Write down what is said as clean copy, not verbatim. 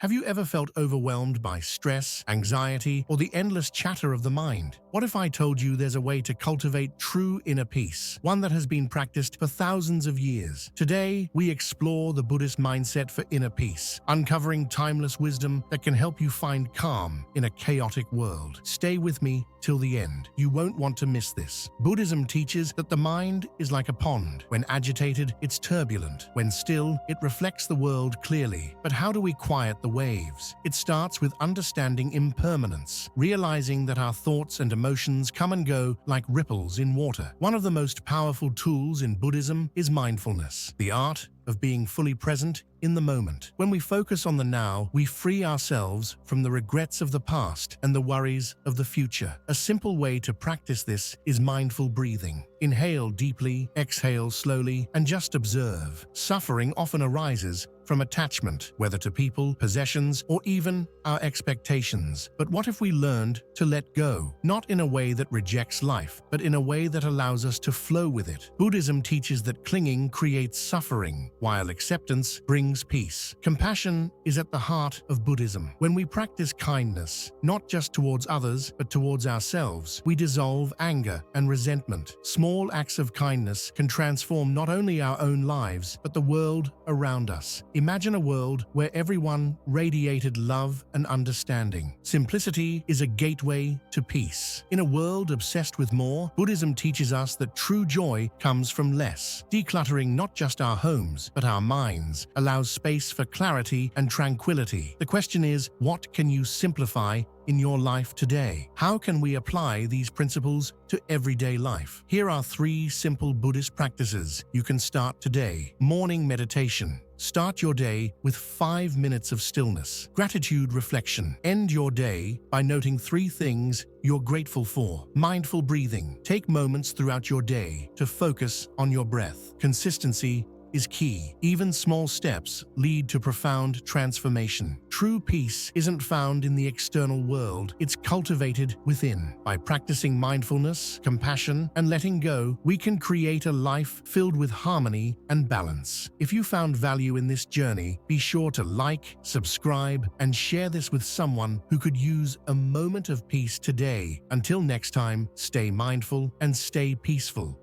Have you ever felt overwhelmed by stress, anxiety, or the endless chatter of the mind? What if I told you there's a way to cultivate true inner peace, one that has been practiced for thousands of years? Today, we explore the Buddhist mindset for inner peace, uncovering timeless wisdom that can help you find calm in a chaotic world. Stay with me till the end. You won't want to miss this. Buddhism teaches that the mind is like a pond. When agitated, it's turbulent. When still, it reflects the world clearly. But how do we quiet the waves? It starts with understanding impermanence, realizing that our thoughts and emotions come and go like ripples in water. One of the most powerful tools in Buddhism is mindfulness, the art of being fully present in the moment. When we focus on the now, we free ourselves from the regrets of the past and the worries of the future. A simple way to practice this is mindful breathing. Inhale deeply, exhale slowly, and just observe. Suffering often arises from attachment, whether to people, possessions, or even our expectations. But what if we learned to let go? Not in a way that rejects life, but in a way that allows us to flow with it. Buddhism teaches that clinging creates suffering, while acceptance brings peace. Compassion is at the heart of Buddhism. When we practice kindness, not just towards others, but towards ourselves, we dissolve anger and resentment. Small acts of kindness can transform not only our own lives, but the world around us. Imagine a world where everyone radiated love and understanding. Simplicity is a gateway to peace. In a world obsessed with more, Buddhism teaches us that true joy comes from less. Decluttering not just our homes, but our minds allows space for clarity and tranquility. The question is, what can you simplify in your life today? How can we apply these principles to everyday life? Here are 3 simple Buddhist practices you can start today. Morning meditation. Start your day with 5 minutes of stillness. Gratitude reflection. End your day by noting 3 things you're grateful for. Mindful breathing. Take moments throughout your day to focus on your breath. Consistency is key. Even small steps lead to profound transformation. True peace isn't found in the external world, it's cultivated within. By practicing mindfulness, compassion, and letting go, we can create a life filled with harmony and balance. If you found value in this journey, be sure to like, subscribe, and share this with someone who could use a moment of peace today. Until next time, stay mindful and stay peaceful.